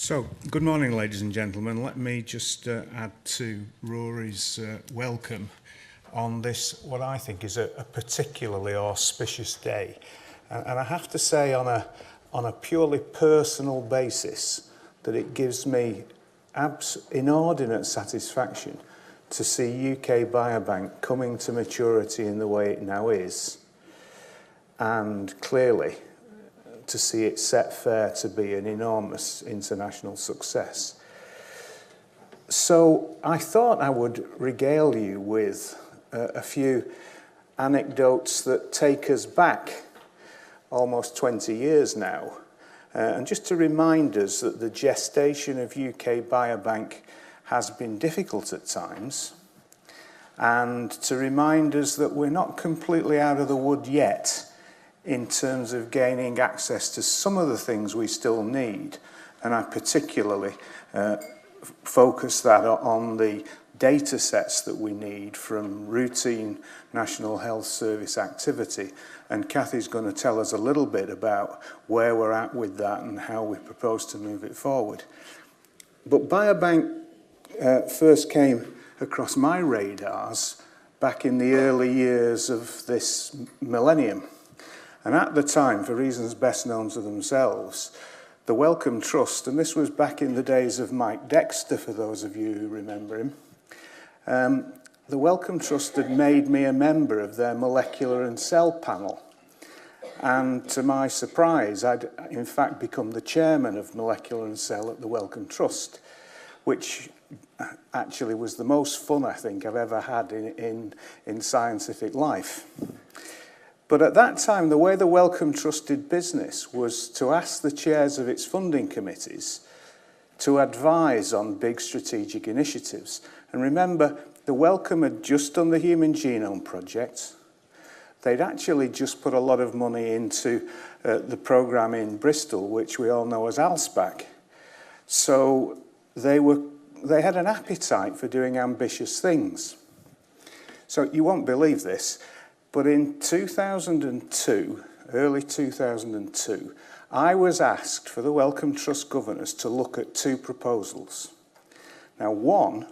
So, good morning, ladies and gentlemen. Let me just add to Rory's welcome on this, what I think is a particularly auspicious day. And I have to say, on a purely personal basis, that it gives me inordinate satisfaction to see UK Biobank coming to maturity in the way it now is, and clearly to see it set fair to be an enormous international success. So I thought I would regale you with a few anecdotes that take us back almost 20 years now, and just to remind us that the gestation of UK Biobank has been difficult at times, and to remind us that we're not completely out of the wood yet in terms of gaining access to some of the things we still need. And I particularly focus that on the data sets that we need from routine National Health Service activity. And Kathy's going to tell us a little bit about where we're at with that and how we propose to move it forward. But Biobank first came across my radars back in the early years of this millennium. And at the time, for reasons best known to themselves, the Wellcome Trust, and this was back in the days of Mike Dexter, for those of you who remember him, the Wellcome Trust had made me a member of their molecular and cell panel. And to my surprise, I'd in fact become the chairman of molecular and cell at the Wellcome Trust, which actually was the most fun I think I've ever had in scientific life. But at that time, the way the Wellcome Trust did business was to ask the chairs of its funding committees to advise on big strategic initiatives. And remember, the Wellcome had just done the Human Genome Project. They'd actually just put a lot of money into the programme in Bristol, which we all know as ALSPAC. So they had an appetite for doing ambitious things. So you won't believe this, but in 2002, early 2002, I was asked for the Wellcome Trust governors to look at two proposals. Now, one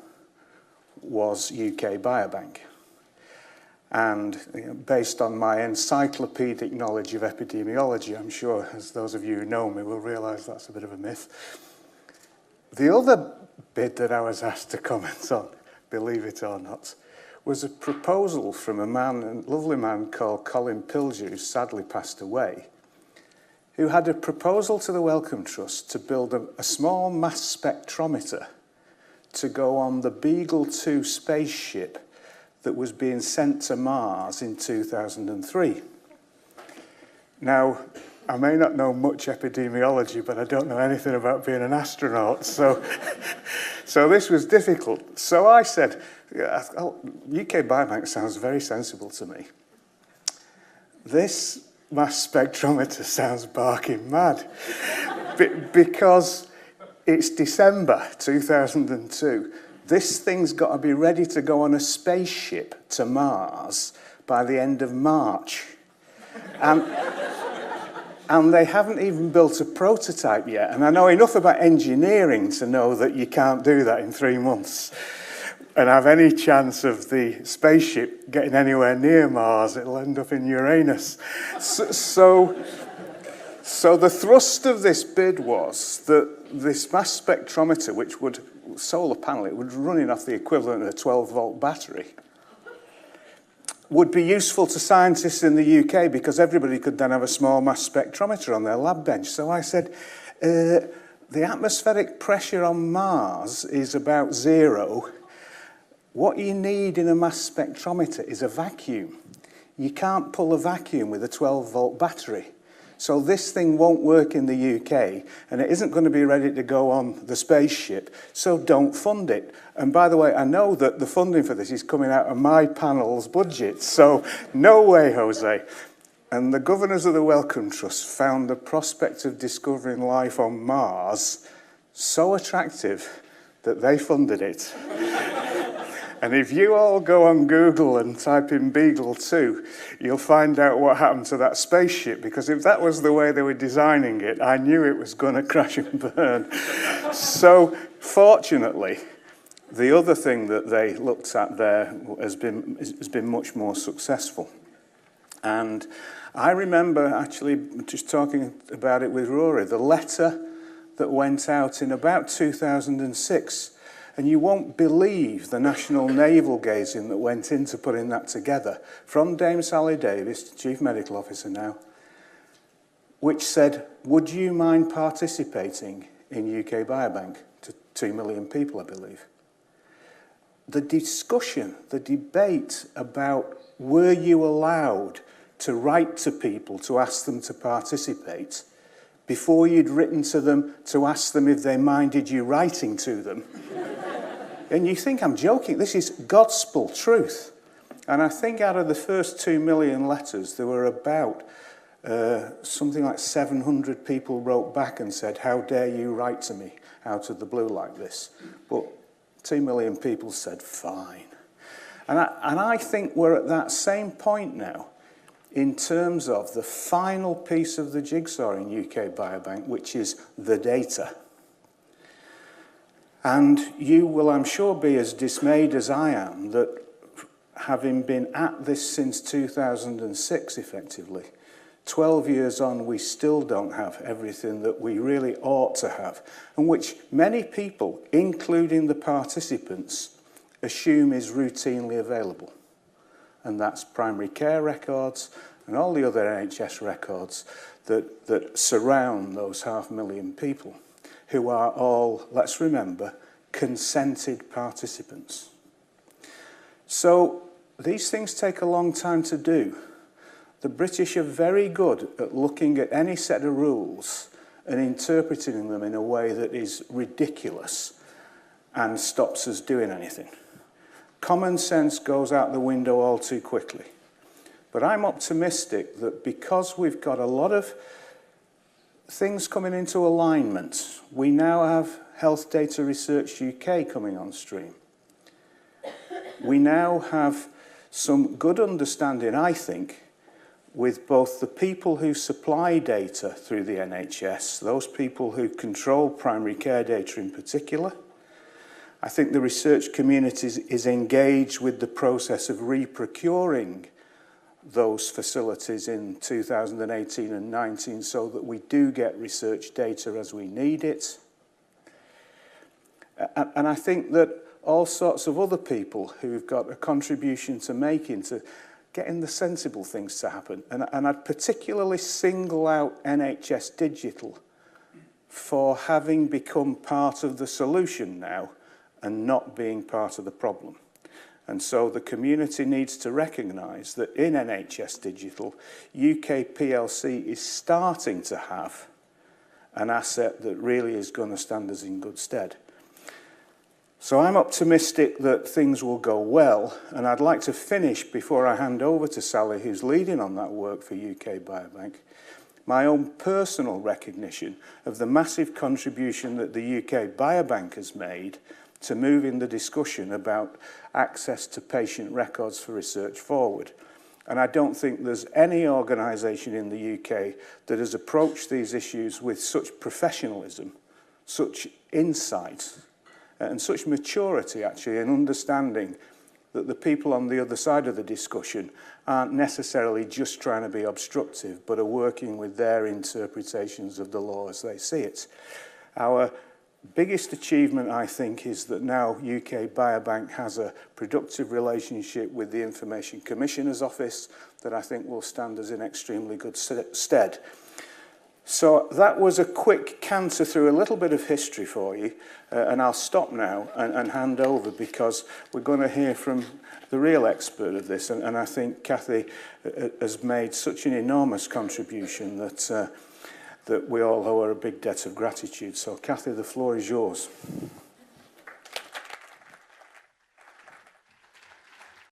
was UK Biobank. And based on my encyclopedic knowledge of epidemiology, I'm sure, as those of you who know me will realise that's a bit of a myth. The other bit that I was asked to comment on, believe it or not, was a proposal from a lovely man called Colin Pilger, who sadly passed away, who had a proposal to the Wellcome Trust to build a small mass spectrometer to go on the Beagle 2 spaceship that was being sent to Mars in 2003. Now, I may not know much epidemiology, but I don't know anything about being an astronaut, so this was difficult. So I said, UK Biobank sounds very sensible to me. This mass spectrometer sounds barking mad, because it's December 2002. This thing's got to be ready to go on a spaceship to Mars by the end of March. And they haven't even built a prototype yet. And I know enough about engineering to know that you can't do that in 3 months and have any chance of the spaceship getting anywhere near Mars. It'll end up in Uranus. So the thrust of this bid was that this mass spectrometer, which would, solar panel, it would running off the equivalent of a 12-volt battery, would be useful to scientists in the UK because everybody could then have a small mass spectrometer on their lab bench. So I said, the atmospheric pressure on Mars is about 0. What you need in a mass spectrometer is a vacuum. You can't pull a vacuum with a 12-volt battery. So this thing won't work in the UK, and it isn't going to be ready to go on the spaceship, so don't fund it. And by the way, I know that the funding for this is coming out of my panel's budget, so no way, Jose. And the governors of the Wellcome Trust found the prospect of discovering life on Mars so attractive that they funded it. And if you all go on Google and type in Beagle 2, you'll find out what happened to that spaceship, because if that was the way they were designing it, I knew it was going to crash and burn. So, fortunately, the other thing that they looked at there has been much more successful. And I remember actually just talking about it with Rory, the letter that went out in about 2006. And you won't believe the national navel gazing that went into putting that together, from Dame Sally Davis, Chief Medical Officer now, which said, would you mind participating in UK Biobank? To 2 million people, I believe. The discussion, the debate about were you allowed to write to people to ask them to participate before you'd written to them to ask them if they minded you writing to them. And you think I'm joking. This is gospel truth. And I think out of the first 2 million letters, there were about something like 700 people wrote back and said, how dare you write to me out of the blue like this? But 2 million people said, fine. And I think we're at that same point now in terms of the final piece of the jigsaw in UK Biobank, which is the data. And you will, I'm sure, be as dismayed as I am that having been at this since 2006, effectively, 12 years on, we still don't have everything that we really ought to have, and which many people, including the participants, assume is routinely available. And that's primary care records and all the other NHS records that surround those 500,000 people, who are all, let's remember, consented participants. So these things take a long time to do. The British are very good at looking at any set of rules and interpreting them in a way that is ridiculous and stops us doing anything. Common sense goes out the window all too quickly. But I'm optimistic that because we've got a lot of things coming into alignment, we now have Health Data Research UK coming on stream. We now have some good understanding, I think, with both the people who supply data through the NHS, those people who control primary care data in particular. I think the research community is engaged with the process of re-procuring those facilities in 2018 and 19 so that we do get research data as we need it. And I think that all sorts of other people who've got a contribution to make into getting the sensible things to happen. And I'd particularly single out NHS Digital for having become part of the solution now and not being part of the problem. And so the community needs to recognise that in NHS Digital, UK PLC is starting to have an asset that really is going to stand us in good stead. So I'm optimistic that things will go well, and I'd like to finish before I hand over to Sally, who's leading on that work for UK Biobank, my own personal recognition of the massive contribution that the UK Biobank has made to moving the discussion about access to patient records for research forward. And I don't think there's any organisation in the UK that has approached these issues with such professionalism, such insight, and such maturity, actually, in understanding that the people on the other side of the discussion aren't necessarily just trying to be obstructive, but are working with their interpretations of the law as they see it. Our biggest achievement, I think, is that now UK Biobank has a productive relationship with the Information Commissioner's Office that I think will stand us in extremely good stead. So that was a quick canter through a little bit of history for you, and I'll stop now and hand over because we're going to hear from the real expert of this, and I think Cathy has made such an enormous contribution that we all owe her a big debt of gratitude. So Cathy, the floor is yours.